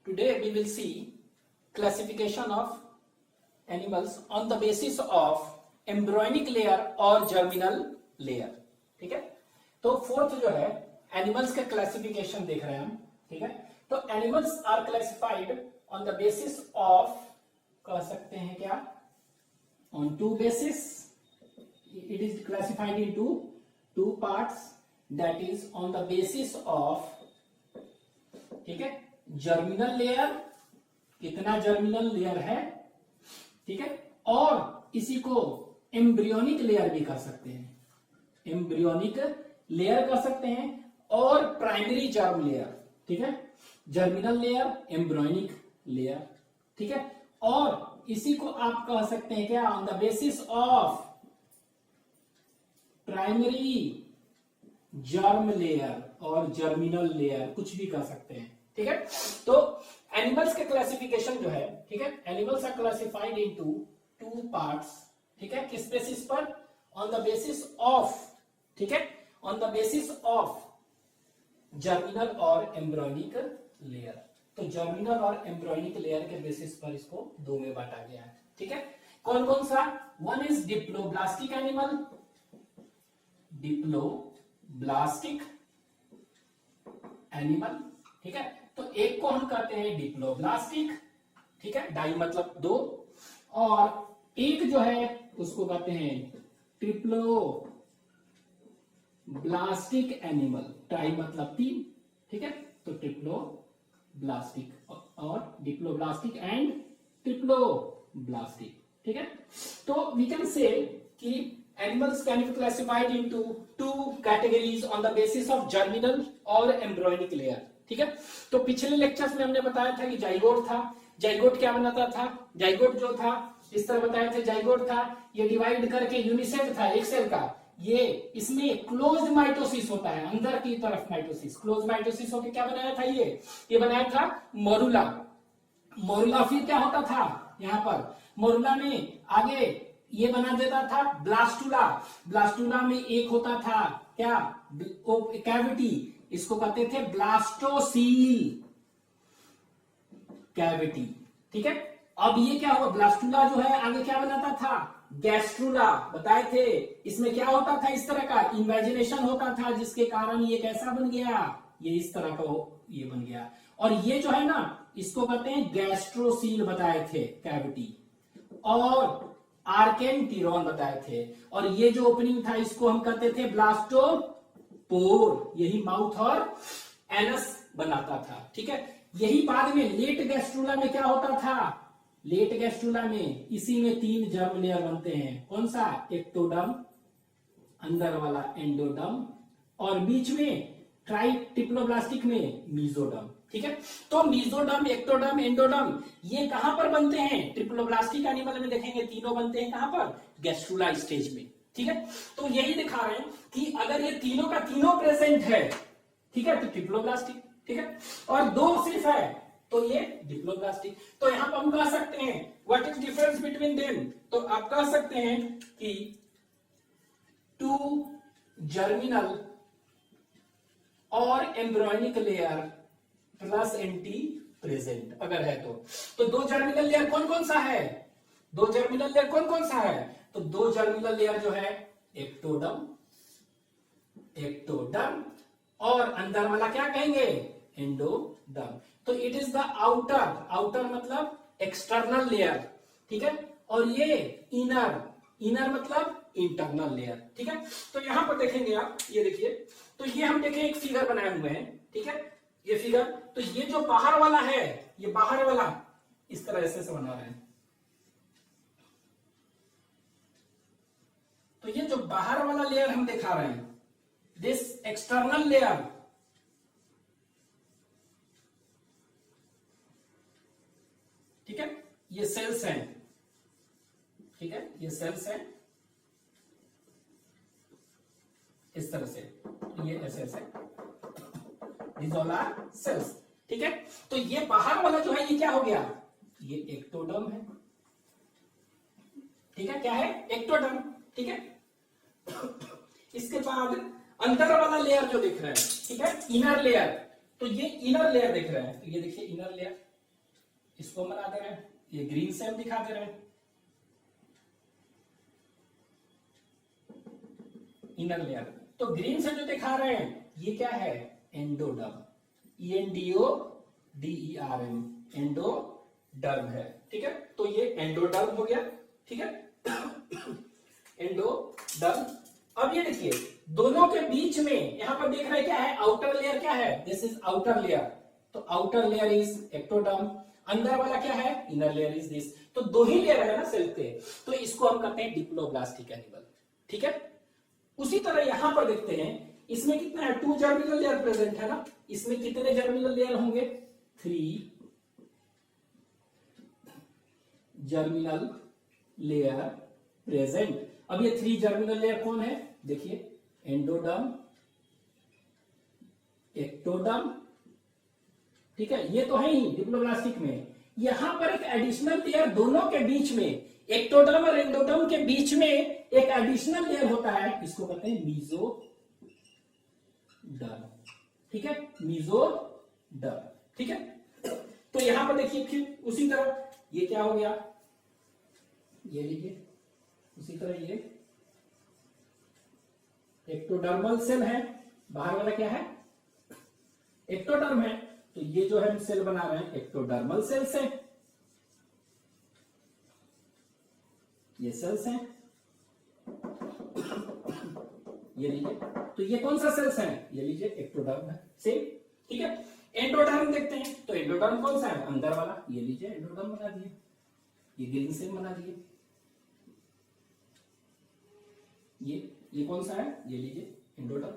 Today we will see classification of animals on the basis of embryonic layer और germinal layer. ठीक है, तो fourth जो है एनिमल्स का क्लासिफिकेशन देख रहे हैं हम. ठीक है, तो animals are classified on the basis of, कह सकते हैं क्या, on two basis. It is classified into two parts, that is on the basis of, ठीक है, जर्मिनल लेयर, कितना जर्मिनल लेयर है, ठीक है, और इसी को एम्ब्रियोनिक लेयर भी कर सकते हैं, एम्ब्रियोनिक लेयर कर सकते हैं, और प्राइमरी जर्म लेयर. ठीक है, जर्मिनल लेयर, एम्ब्रियोनिक लेयर. ठीक है, और इसी को आप कह सकते हैं क्या, on the basis of primary germ layer और जर्मिनल लेयर, कुछ भी कह सकते हैं. ठीक है, तो एनिमल्स के क्लासिफिकेशन जो है, ठीक है, animals are classified into two parts. ठीक है, किस बेसिस पर, ऑन द बेसिस ऑफ, ठीक है, on the basis of germinal or embryonic layer. तो जर्मिनल और एम्ब्रियोनिक लेयर के बेसिस पर इसको दो में बांटा गया है. ठीक है, कौन कौन सा, one is diploblastic animal, diploblastic animal. ठीक है, तो एक को हम कहते हैं डिप्लोब्लास्टिक, ठीक है, डाई मतलब दो, और एक जो है उसको कहते हैं ट्रिप्लोब्लास्टिक एनिमल, ट्राई मतलब तीन. ठीक है, तो ट्रिप्लोब्लास्टिक और डिप्लोब्लास्टिक एंड ट्रिप्लोब्लास्टिक. ठीक है, तो वी कैन से कि animals can be classified into two categories on the basis of germinal or embryonic layer. ठीक है, तो पिछले लेक्चर्स में हमने बताया था कि जाइगोट था. जाइगोट क्या बनाता था, जाइगोट जो था इस तरह बताए थे, जाइगोट था, ये डिवाइड करके यूनिसेल था, एक सेल का, ये इसमें क्लोज्ड माइटोसिस होता है, अंदर की तरफ माइटोसिस, क्लोज माइटोसिस होकर क्या बनाया था, ये बनाया था मोरुला. मोरुला फिर क्या होता था, यहाँ पर मोरुला में आगे ये बना देता था ब्लास्टुला. ब्लास्टुला में एक होता था क्या, कैविटी, इसको कहते थे ब्लास्टोसील कैविटी. ठीक है, अब ये क्या हुआ, ब्लास्टुला जो है आगे क्या बनाता था, गैस्ट्रुला बताए थे. इसमें क्या होता था, इस तरह का इन्वेजिनेशन होता था, जिसके कारण ये कैसा बन गया, ये इस तरह का ये बन गया. और ये जो है ना, इसको कहते हैं गैस्ट्रोसील बताए थे कैविटी, और आर्केन्टिरॉन बताए थे, और ये जो ओपनिंग था इसको हम कहते थे ब्लास्टोपोर, यही माउथ और एनस बनाता था. ठीक है, यही बाद में लेट गैस्ट्रुला में क्या होता था, लेट गैस्ट्रुला में इसी में तीन जर्म लेयर बनते हैं. कौन सा, एक्टोडर्म, अंदर वाला एंडोडर्म, और बीच में ट्राइटिप्लोब्लास्टिक में मीजोडर्म. ठीक है, तो मीजोडर्म, एक्टोडर्म, एंडोडर्म ये कहां पर बनते हैं, ट्रिप्लोब्लास्टिक एनिमल में देखेंगे तीनों बनते हैं कहां पर, गैस्ट्रुला स्टेज में. ठीक है, तो यही दिखा रहे हैं कि अगर ये तीनों का तीनों प्रेजेंट है, ठीक है, तो ट्रिप्लोब्लास्टिक. ठीक है, और दो सिर्फ है तो ये डिप्लोब्लास्टिक. तो यहां पर हम कह सकते हैं what is difference between them, तो आप कह सकते हैं कि to germinal or embryonic layer plus anti present अगर है तो दो जर्मिनल लेयर कौन कौन सा है, दो जर्मिनल लेयर कौन कौन सा है, तो दो जर्मिनल लेयर जो है एक्टोडर्म, एक्टोडर्म, और अंदर वाला क्या कहेंगे, एंडोडर्म. तो it is the outer, outer मतलब एक्सटर्नल लेयर. ठीक है, और ये इनर, इनर मतलब इंटरनल लेयर. ठीक है, तो यहां पर देखेंगे आप, ये देखिए, तो ये हम देखें एक फिगर बनाए हुए हैं. ठीक है, ये फिगर, तो ये जो बाहर वाला है, ये बाहर वाला इस तरह से बना रहे हैं. तो ये जो बाहर वाला लेयर हम दिखा रहे हैं, दिस एक्सटर्नल लेयर, ठीक है, ये सेल्स हैं. ठीक है, ये सेल्स हैं इस तरह से, ये ऐसे ऐसे, these all are cells. ठीक है, तो ये बाहर वाला जो है ये क्या हो गया, ये एक्टोडर्म है. ठीक है, क्या है, एक्टोडर्म. ठीक है, इसके बाद अंदर वाला लेयर जो दिख रहा है, ठीक है, इनर लेयर, तो ये इनर लेयर दिख रहा है. तो ये देखिए इनर लेयर, इसको बना दे रहे हैं, ये ग्रीन सेल दिखा दे रहे हैं, इनर लेयर। तो ग्रीन से जो दिखा रहे हैं ये क्या है, एंडोडर्म, ENDODERM, एंडोडर्म है, ठीक है। तो ये एंडोडर्म हो गया, ठीक है, एंडोडर्म। अब ये देखिए दोनों के बीच में यहां पर देख रहे हैं क्या है, आउटर लेयर क्या है, दिस इज आउटर लेयर, तो आउटर लेयर इज एक्टोडर्म, अंदर वाला क्या है, इनर लेयर इज दिस। तो दो ही लेयर है ना सेल के, तो इसको हम कहते हैं डिप्लोब्लास्टिक एनिमल, ठीक है। उसी तरह यहां पर देखते हैं इसमें कितना है, 2 जर्मिनल लेयर प्रेजेंट है ना, इसमें कितने जर्मिनल लेयर होंगे, 3 जर्मिनल लेयर प्रेजेंट। अब ये 3 जर्मिनल लेयर कौन है, देखिए एंडोडर्म, एक्टोडर्म, ठीक है, ये तो है ही डिप्लोब्लास्टिक में। यहां पर एक एडिशनल लेयर दोनों के बीच में, एक्टोडर्म और एंडोडर्म के बीच में एक एडिशनल लेयर होता है, इसको कहते हैं मीजोडर्म, ठीक है, मीजोडर्म, ठीक है। तो यहां पर देखिए फिर उसी तरह ये क्या हो गया, ये लिखिए, उसी तरह ये एक्टोडर्मल सेल है, बाहर वाला क्या है, एक्टोडर्म है, तो ये जो है हम सेल बना रहे हैं एक्टोडर्मल सेल्स है, ये सेल्स हैं, ये लीजिए, तो ये कौन सा सेल्स है, ये लीजिए एक्टोडर्म है, सेम, ठीक है। एंडोडर्म देखते हैं, तो एंडोडर्म कौन सा है, अंदर वाला, ये लीजिए एंडोडर्म बना दिए, ये ग्रीन सेल बना दिए, ये कौन सा है, ये लीजिए एंडोडर्म,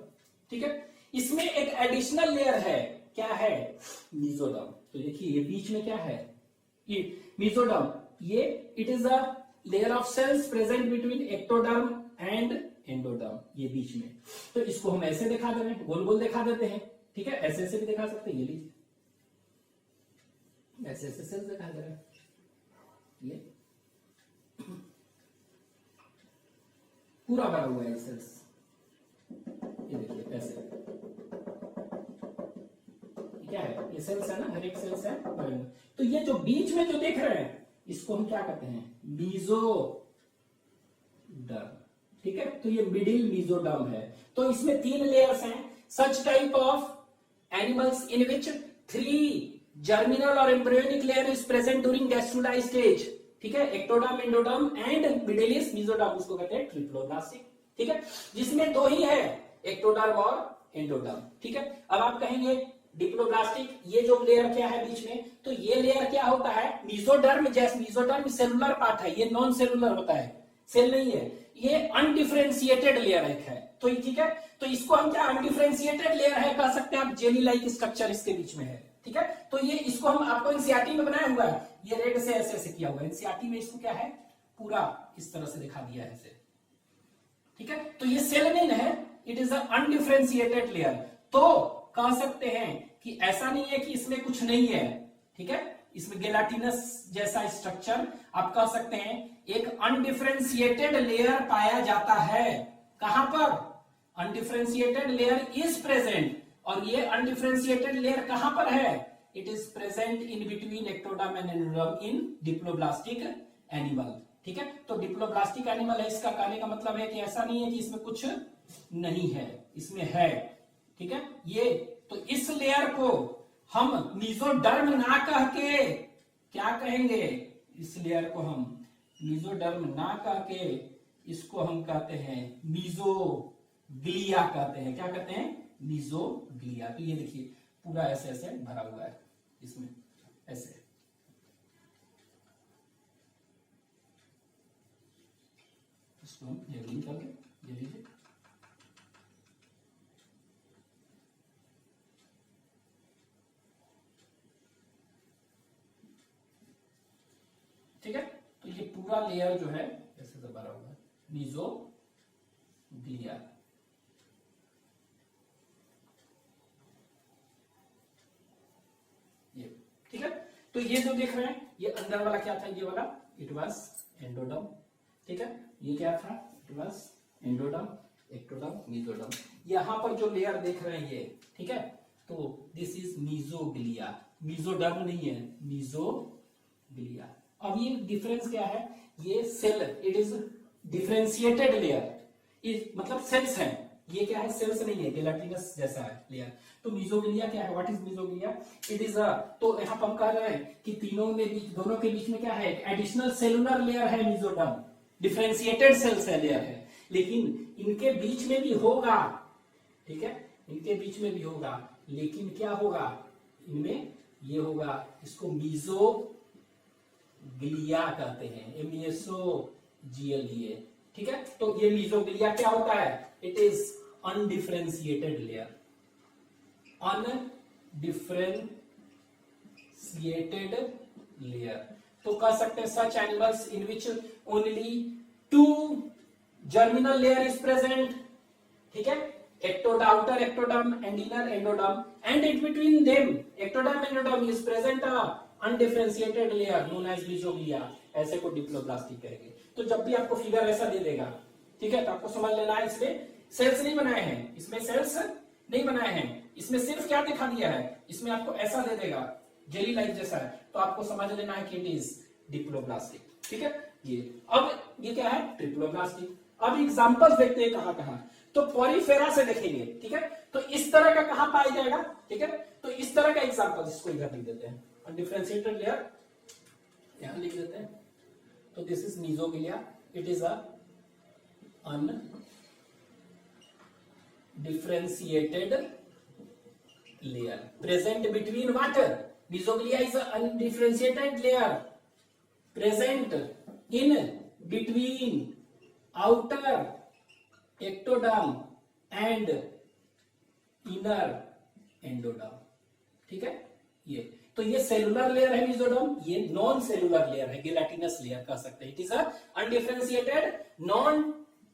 ठीक है। इसमें एक एडिशनल लेयर है, क्या है, मीजोडर्म। तो देखिए ये बीच में क्या है, ये मीजोडर्म, ये it is a layer of cells present between ectoderm and endoderm, ये बीच में। तो इसको हम ऐसे दिखा दे रहे हैं, गोल गोल दिखा देते हैं, ठीक है, ऐसे ऐसे भी दिखा सकते हैं, ये लीजिए ऐसे ऐसे सेल्स दिखा दे रहे हैं, ये पूरा भरा हुआ है सेल्स, ये देखिए ऐसे, क्या है, ये सेल्स है ना, हर एक सेल्स है। तो ये जो बीच में जो देख रहे हैं इसको हम क्या कहते हैं, मीजोडर्म, ठीक है। तो ये मिडिल मीजोडर्म है। तो इसमें 3 लेयर्स हैं, such type of animals in which 3 germinal or embryonic layer is present during gastrula stage, ठीक है, ectoderm, endoderm and middle is mesoderm, उसको कहते हैं ट्रिप्लोब्लास्टिक, ठीक है, जिसमें 2 ही है, एक्टोडर्म और एंडोडर्म, ठीक है। अब आप कहेंगे डिप्लोब्लास्टिक, ये जो लेयर क्या है बीच में, तो ये लेयर क्या होता है, मीजोडर्म, जैसे मीजोडर्म सेलुलर पार्ट है, ये नॉन सेलुलर होता है, सेल नहीं है, ये अनडिफरेंशिएटेड लेयर है, तो ठीक है। तो इसको हम क्या, अनडिफरेंशिएटेड लेयर है कह सकते हैं आप, जेली लाइक स्ट्रक्चर इसके बीच में है, ठीक है। तो ये इसको हम आपको एनसीईआरटी में बनाया हुआ है, ये रेड से ऐसे ऐसे किया हुआ है, एनसीईआरटी में इसको क्या है, पूरा इस तरह से दिखा दिया है ऐसे, ठीक है। तो ये सेल नहीं है, इट इज अनडिफरेंशिएटेड लेयर। तो कह सकते हैं कि ऐसा नहीं है कि इसमें कुछ नहीं है, ठीक है, इसमें गेलाटिनस जैसा स्ट्रक्चर आप कह सकते हैं, एक अनडिफरेंशिएटेड लेयर पाया जाता है, कहां पर, अनडिफरेंशिएटेड लेयर इज प्रेजेंट, और ये अनडिफरेंशिएटेड लेयर कहां पर है, it is present in between ectoderm and endoderm in diploblastic animal, ठीक है। तो डिप्लोब्लास्टिक एनिमल है, इसका कहने का मतलब है कि ऐसा नहीं है कि इसमें कुछ नहीं है, इसमें है, ठीक है। ये तो इस लेयर को हम मीजोडर्म ना कह के क्या कहेंगे, इस लेयर को हम मीजोडर्म ना कह के इसको हम कहते हैं मीजोग्लिया कहते हैं, क्या कहते हैं, मीजोग्लिया। तो ये देखिए पूरा ऐसे ऐसे भरा हुआ है इसमें, ऐसे, इसको हम लेबलिंग करके ये लीजिए, ठीक है। तो ये पूरा लेयर जो है ऐसे से भरा हुआ है, मीजोग्लिया, ये, ठीक है। तो ये जो देख रहे हैं, ये अंदर वाला क्या था, ये वाला इट वाज एंडोडर्म, ठीक है, ये क्या था, it was endoderm, ectoderm, mesoderm. यहां पर जो लेयर देख रहे हैं ये, ठीक है, तो दिस इज मीजोग्लिया, मीजोडर्म नहीं है, मीजोग्लिया, ग्लिया। अब ये डिफरेंस क्या है, ये cell, it is differentiated layer, मतलब सेल्स है, ये क्या है, सेल्स नहीं है, गेलाटिनस जैसा है लेयर। तो मीजोग्लिया क्या है, what is mesoglea, it is a, तो यहाँ पर हम कह रहे हैं कि दोनों के बीच में क्या है, एडिशनल सेलुलर लेयर है मीजोडर्म, डिफरेंशिएटेड सेल्स है लेयर है, लेकिन इनके बीच में भी होगा, ठीक है, इनके बीच में भी होगा, लेकिन क्या होगा, इनमें ये होगा, इसको मीजोग्लिया कहते हैं, MesoGlia, ठीक है। तो ये मीजोग्लिया क्या होता है, it is undifferentiated layer, undifferentiated layer. तो कह सकते हैं such animals in which only 2 germinal layer is present, ठीक है, outer ectoderm and inner endoderm, and in between them ectoderm and endoderm is present a undifferentiated layer known as mesoglea, ऐसे को diploblastic कहेंगे। तो जब भी आपको फिगर ऐसा दे देगा, ठीक है, तो आपको समझ लेना है इसमें सेल्स नहीं बनाए हैं, इसमें सेल्स नहीं बनाए हैं, इसमें सिर्फ क्या दिखा दिया है, इसमें आपको ऐसा दे देगा जेली लाइक जैसा है, तो आपको समझ लेना है कि इट इज डिप्लोब्लास्टिक, ठीक है। ये अब ये क्या है, ट्रिप्लोब्लास्टिक। अब एग्जांपल्स देखते हैं कहां कहां, तो पॉलीफेरा से देखेंगे, ठीक है, तो इस तरह का कहां पाया जाएगा, ठीक है, तो इस तरह का एग्जांपल, इसको इधर लिख देते हैं, अनडिफरेंशिएटेड लेयर यहां लिख देते हैं। तो this is mesoglea, it is a undifferentiated layer present between what, mesoglea is a undifferentiated layer present in between outer ectoderm and inner endoderm, ठीक है। ये तो ये सेलुलर लेयर है मीजोडर्म, ये नॉन सेलुलर लेयर है, गेलाटिनस लेयर कह सकते हैं, it is a undifferentiated non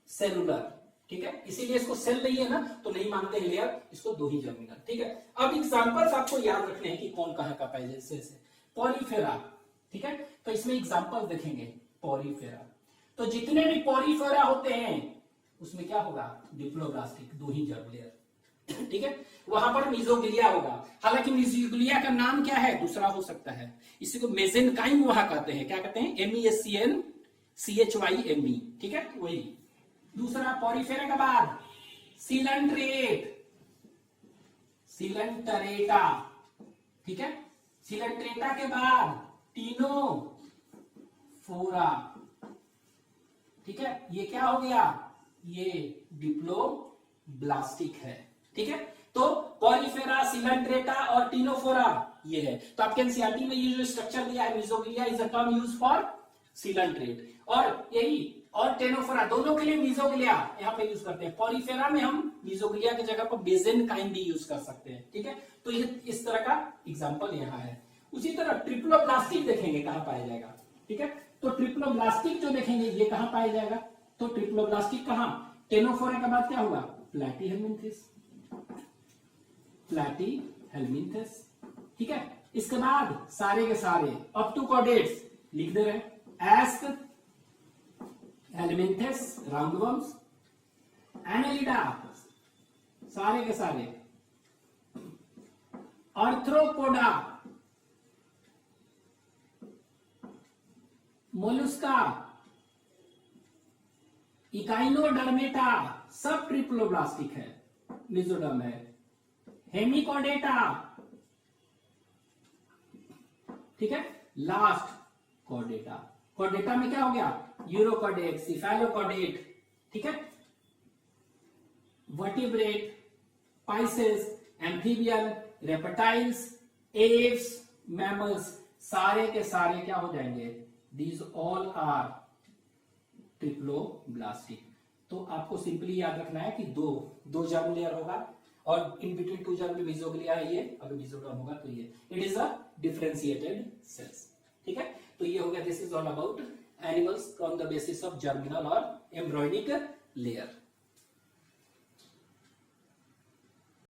cellular, ठीक है, इसीलिए इसको सेल नहीं है ना, तो नहीं मानते हैं लेयर, इसको 2 ही जर्मिनल, ठीक है। अब एग्जांपल्स आपको याद रखने हैं कि कौन कहां का पाए, जैसे पॉलीफेरा, ठीक है, तो इसमें एग्जांपल देखेंगे पॉलीफेरा, तो जितने भी पॉलीफेरा होते हैं उसमें क्या होगा, डिप्लोब्लास्टिक, 2 ही जर्म लेयर, ठीक है। वहां पर मीजोग्लिया होगा, हालांकि मीजोग्लिया का नाम क्या है, दूसरा हो सकता है, इसी को मेसेनकाइम वहां कहते हैं, क्या कहते हैं, MESCNCHYME, ठीक है, वही। दूसरा पॉलीफेरा के बाद सिलेंटरेटा, ठीक है, सिलेंटरेटा के बाद टीनोफोरा, ठीक है, ये क्या हो गया, ये डिप्लोब्लास्टिक है, ठीक है। तो पॉलीफेरा, सिलेंट्रेटा और टीनोफोरा ये है। तो आपके एनसीईआरटी में ये जो स्ट्रक्चर दिया है, mesoglea is a term used for coelenterate, और यही और टेनोफोरा दोनों के लिए मीजोग्लिया यहां पे यूज करते हैं। पॉलीफेरा में हम मीजोग्लिया की जगह पर मेसेनकाइम भी यूज कर सकते हैं, ठीक है। तो ये इस तरह का एग्जांपल यहां है। उसी तरह ट्रिप्लोब्लास्टिक देखेंगे कहां पाया जाएगा, ठीक है। तो ट्रिप्लोब्लास्टिक जो देखेंगे ये कहां पाया जाएगा, तो ट्रिप्लोब्लास्टिक कहां, टेनोफोरा के बाद क्या हुआ, प्लैटीहेल्मिन्थेस, ठीक है। इसके बाद सारे के सारे अप टू कॉर्डेट्स लिख दे रहे हैं, एस्क, हेल्मिन्थेस, राउंडवर्म्स, एनेलिडा, सारे के सारे, आर्थ्रोपोडा, मोलुस्का, इकाइनोडर्मेटा, सब ट्रिप्लोब्लास्टिक है, मीजोडर्म है। हेमिकोडेटा, ठीक है, लास्ट कॉर्डेटा। कॉर्डेटा में क्या हो गया, यूरोकॉर्डेट, सिफेलोकॉर्डेट, ठीक है, vertebrate, Pisces, amphibian, reptiles, Aves, mammals, सारे के सारे क्या हो जाएंगे, these all are ट्रिप्लोब्लास्टिक। तो आपको सिंपली याद रखना है कि दो जर्म लेयर होगा और इन बिटवीन 2 जर्म में मीजोग्लिया है, ये अगर मीजोडर्म होगा तो ये it is a differentiated sales, ठीक है। तो ये हो गया, this is all about animals on the basis of germinal और एम्ब्रॉयनिक लेयर।